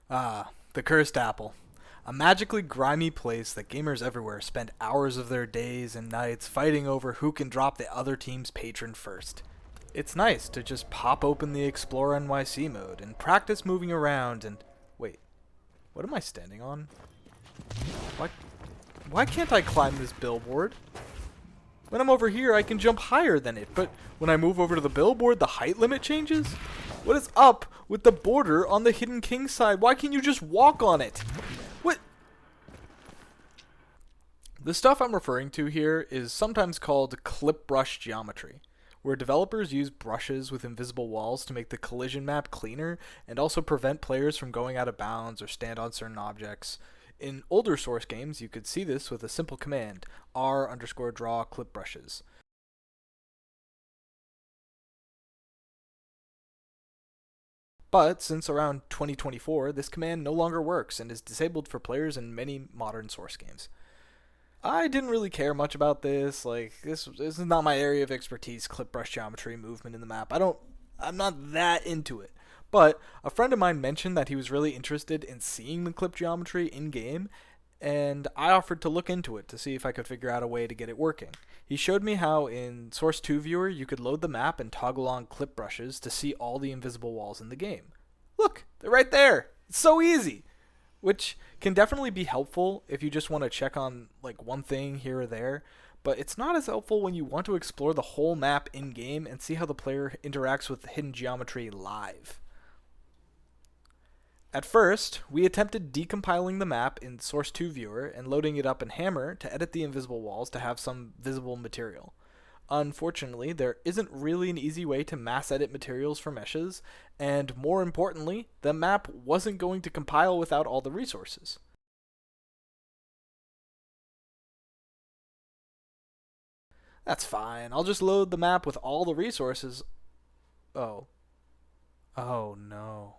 Ah, the cursed apple. A magically grimy place that gamers everywhere spend hours of their days and nights fighting over who can drop the other team's patron first. It's nice to just pop open the Explore NYC mode and practice moving around and... Wait, what am I standing on? Why, why can't I climb this billboard? When I'm over here, I can jump higher than it, but when I move over to the billboard, the height limit changes? What is up with the border on the Hidden King side? Why can't you just walk on it? What? The stuff I'm referring to here is sometimes called clip brush geometry, where developers use brushes with invisible walls to make the collision map cleaner and also prevent players from going out of bounds or stand on certain objects. In older Source games, you could see this with a simple command, r_draw clip brushes. But since around 2024, this command no longer works and is disabled for players in many modern Source games. I didn't really care much about this. This is not my area of expertise, clip brush geometry, movement in the map. I'm not that into it. But a friend of mine mentioned that he was really interested in seeing the clip geometry in game, and I offered to look into it to see if I could figure out a way to get it working. He showed me how in Source 2 Viewer you could load the map and toggle on clip brushes to see all the invisible walls in the game. Look, they're right there. It's so easy. Which can definitely be helpful if you just want to check on one thing here or there, but it's not as helpful when you want to explore the whole map in game and see how the player interacts with the hidden geometry live. At first, we attempted decompiling the map in Source 2 Viewer and loading it up in Hammer to edit the invisible walls to have some visible material. Unfortunately, there isn't really an easy way to mass edit materials for meshes, and more importantly, the map wasn't going to compile without all the resources. That's fine, I'll just load the map with all the resources. Oh. Oh no.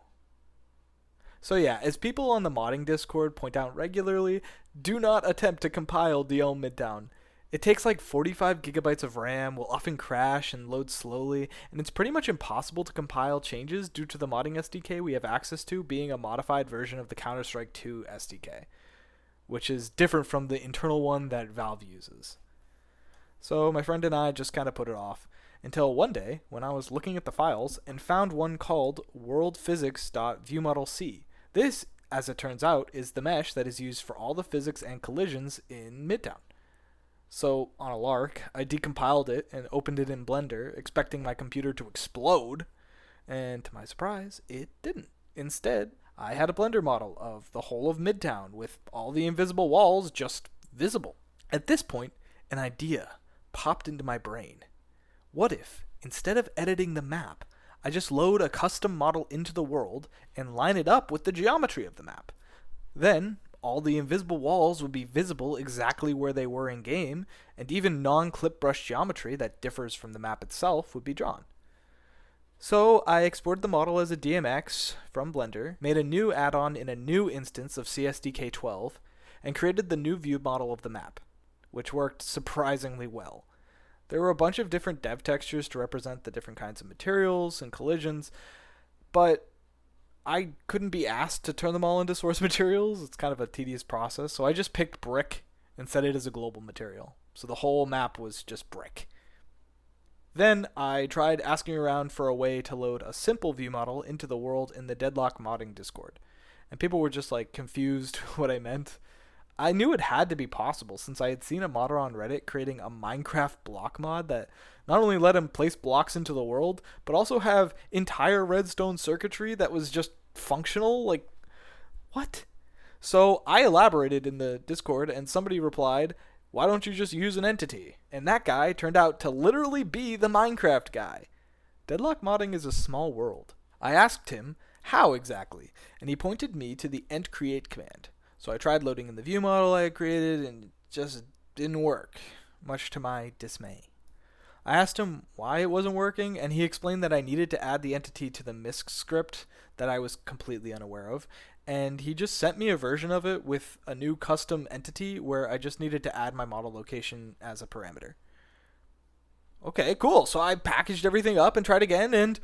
So yeah, as people on the modding Discord point out regularly, do not attempt to compile DL Midtown. It takes like 45 gigabytes of RAM, will often crash and load slowly, and it's pretty much impossible to compile changes due to the modding SDK we have access to being a modified version of the Counter-Strike 2 SDK, which is different from the internal one that Valve uses. So my friend and I just kind of put it off, until one day when I was looking at the files and found one called worldphysics.viewModelC. This, as it turns out, is the mesh that is used for all the physics and collisions in Midtown. So, on a lark, I decompiled it and opened it in Blender, expecting my computer to explode, and to my surprise, it didn't. Instead, I had a Blender model of the whole of Midtown with all the invisible walls just visible. At this point, an idea popped into my brain. What if, instead of editing the map, I just load a custom model into the world and line it up with the geometry of the map? Then, all the invisible walls would be visible exactly where they were in game, and even non-clip brush geometry that differs from the map itself would be drawn. So I exported the model as a DMX from Blender, made a new add-on in a new instance of CSDK12, and created the new view model of the map, which worked surprisingly well. There were a bunch of different dev textures to represent the different kinds of materials and collisions, but I couldn't be asked to turn them all into source materials. It's kind of a tedious process, so I just picked brick and set it as a global material. So the whole map was just brick. Then I tried asking around for a way to load a simple view model into the world in the Deadlock modding Discord, and people were just confused what I meant. I knew it had to be possible since I had seen a modder on Reddit creating a Minecraft block mod that not only let him place blocks into the world, but also have entire redstone circuitry that was just functional. What? So I elaborated in the Discord and somebody replied, "Why don't you just use an entity?" And that guy turned out to literally be the Minecraft guy. Deadlock modding is a small world. I asked him how exactly, and he pointed me to the entcreate command. So I tried loading in the view model I had created, and it just didn't work, much to my dismay. I asked him why it wasn't working, and he explained that I needed to add the entity to the MISC script that I was completely unaware of, and he just sent me a version of it with a new custom entity where I just needed to add my model location as a parameter. Okay, cool. So I packaged everything up and tried again, and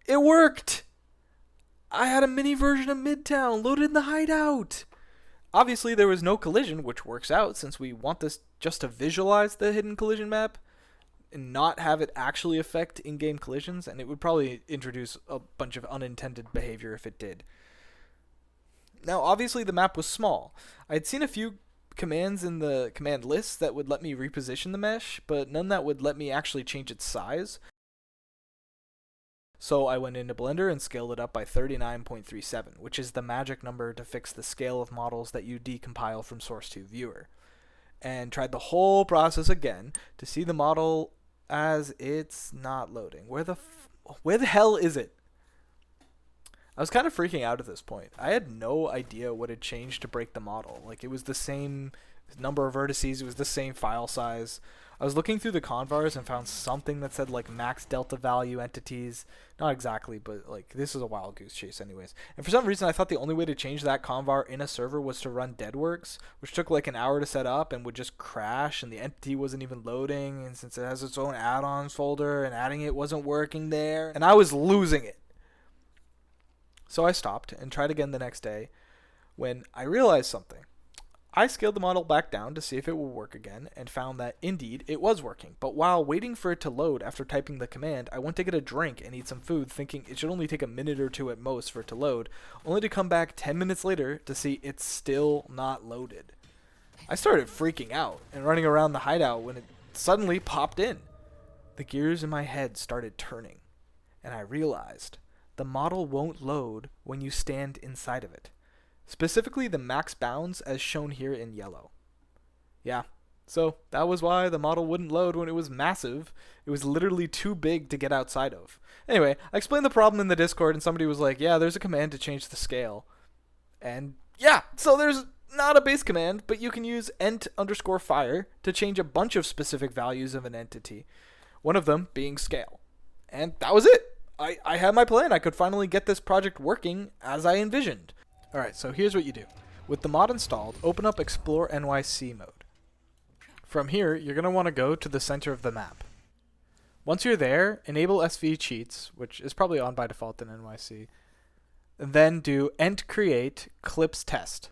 It worked! I had a mini version of Midtown loaded in the hideout! Obviously, there was no collision, which works out since we want this just to visualize the hidden collision map and not have it actually affect in-game collisions, and it would probably introduce a bunch of unintended behavior if it did. Now, obviously, the map was small. I had seen a few commands in the command list that would let me reposition the mesh, but none that would let me actually change its size. So I went into Blender and scaled it up by 39.37, which is the magic number to fix the scale of models that you decompile from Source 2 Viewer. And tried the whole process again to see the model as it's not loading. Where the hell is it? I was kind of freaking out at this point. I had no idea what had changed to break the model. Like, it was the same number of vertices, it was the same file size. I was looking through the convars and found something that said like max delta value entities. Not exactly, but like this is a wild goose chase anyways. And for some reason I thought the only way to change that convar in a server was to run Deadworks, which took like an hour to set up and would just crash, and the entity wasn't even loading, and since it has its own add-ons folder and adding it wasn't working there, and I was losing it. So I stopped and tried again the next day when I realized something. I scaled the model back down to see if it would work again and found that indeed it was working. But while waiting for it to load after typing the command, I went to get a drink and eat some food, thinking it should only take a minute or two at most for it to load, only to come back 10 minutes later to see it's still not loaded. I started freaking out and running around the hideout when it suddenly popped in. The gears in my head started turning, and I realized the model won't load when you stand inside of it. Specifically the max bounds as shown here in yellow. Yeah, so that was why the model wouldn't load when it was massive. It was literally too big to get outside of. Anyway, I explained the problem in the Discord and somebody was like, yeah, there's a command to change the scale. And yeah, so there's not a base command, but you can use ent_fire to change a bunch of specific values of an entity. One of them being scale. And that was it. I had my plan. I could finally get this project working as I envisioned. Alright, so here's what you do. With the mod installed, open up Explore NYC mode. From here, you're going to want to go to the center of the map. Once you're there, enable SV cheats, which is probably on by default in NYC, and then do ent_create clips test.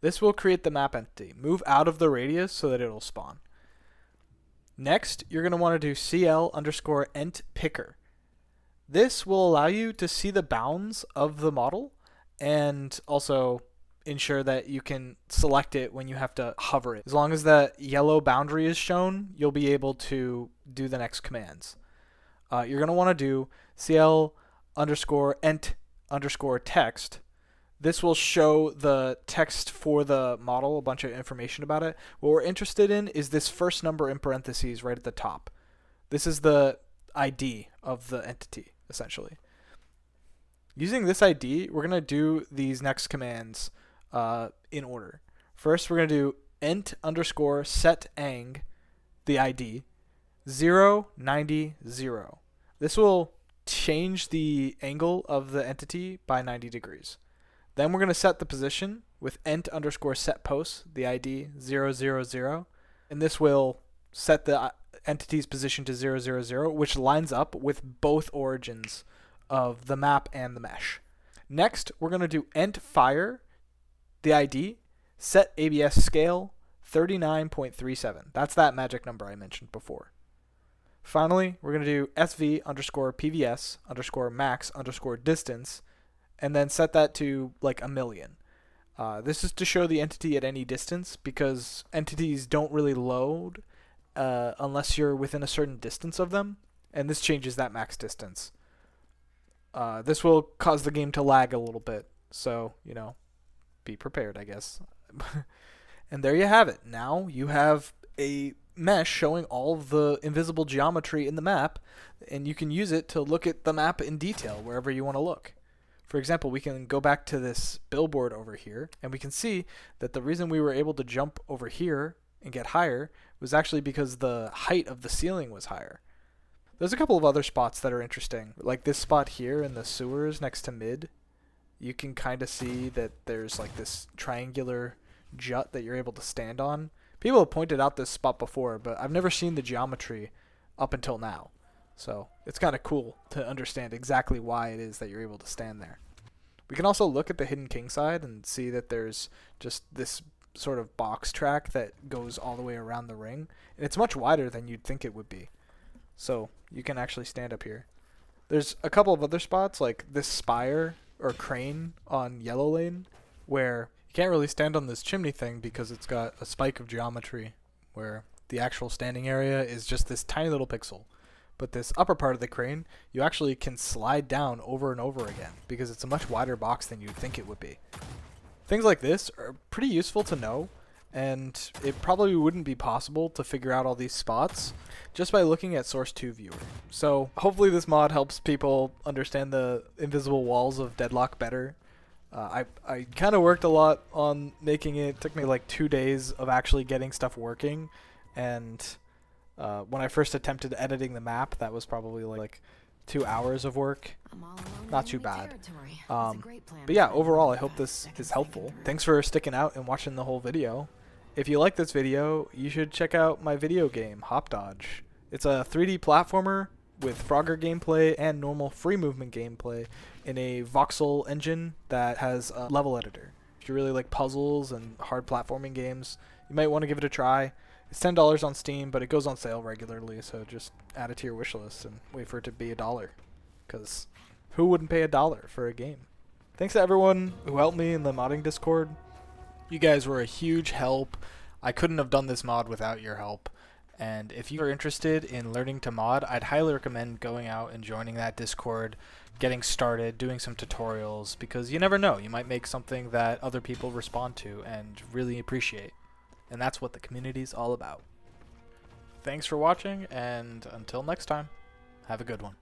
This will create the map entity. Move out of the radius so that it'll spawn. Next, you're going to want to do cl_ent_picker. This will allow you to see the bounds of the model and also ensure that you can select it when you have to hover it. As long as the yellow boundary is shown, you'll be able to do the next commands. You're going to want to do cl_ent_text. This will show the text for the model, a bunch of information about it. What we're interested in is this first number in parentheses right at the top. This is the ID of the entity, essentially. Using this ID, we're going to do these next commands in order. First, we're going to do ent_setAng, the ID, 0, 90, 0. This will change the angle of the entity by 90 degrees. Then we're going to set the position with ent_setPost, the ID, 0, 0, 0. And this will set the entity's position to 0, 0, 0, which lines up with both origins of the map and the mesh. Next, we're going to do ent_fire, the ID, set ABS scale 39.37. That's that magic number I mentioned before. Finally, we're going to do SV_PVS_max_distance, and then set that to like 1,000,000. This is to show the entity at any distance, because entities don't really load unless you're within a certain distance of them, and this changes that max distance. This will cause the game to lag a little bit, so, you know, be prepared, I guess. And there you have it. Now you have a mesh showing all of the invisible geometry in the map, and you can use it to look at the map in detail wherever you want to look. For example, we can go back to this billboard over here, and we can see that the reason we were able to jump over here and get higher was actually because the height of the ceiling was higher. There's a couple of other spots that are interesting, like this spot here in the sewers next to mid. You can kind of see that there's like this triangular jut that you're able to stand on. People have pointed out this spot before, but I've never seen the geometry up until now. So it's kind of cool to understand exactly why it is that you're able to stand there. We can also look at the hidden king side and see that there's just this sort of box track that goes all the way around the ring. And it's much wider than you'd think it would be. So you can actually stand up here. There's a couple of other spots, like this spire or crane on Yellow Lane, where you can't really stand on this chimney thing because it's got a spike of geometry where the actual standing area is just this tiny little pixel. But this upper part of the crane, you actually can slide down over and over again because it's a much wider box than you'd think it would be. Things like this are pretty useful to know, and it probably wouldn't be possible to figure out all these spots just by looking at Source 2 Viewer. So hopefully this mod helps people understand the invisible walls of Deadlock better. I kind of worked a lot on making it. It took me like 2 days of actually getting stuff working, and when I first attempted editing the map, that was probably like 2 hours of work. Not too bad. But yeah, overall, I hope this is helpful. Thanks for sticking out and watching the whole video. If you like this video, you should check out my video game, HopDodge. It's a 3D platformer with Frogger gameplay and normal free movement gameplay in a voxel engine that has a level editor. If you really like puzzles and hard platforming games, you might want to give it a try. It's $10 on Steam, but it goes on sale regularly, so just add it to your wish list and wait for it to be $1. Because who wouldn't pay $1 for a game? Thanks to everyone who helped me in the modding Discord. You guys were a huge help. I couldn't have done this mod without your help. And if you are interested in learning to mod, I'd highly recommend going out and joining that Discord, getting started, doing some tutorials, because you never know. You might make something that other people respond to and really appreciate. And that's what the community's all about. Thanks for watching, and until next time, have a good one.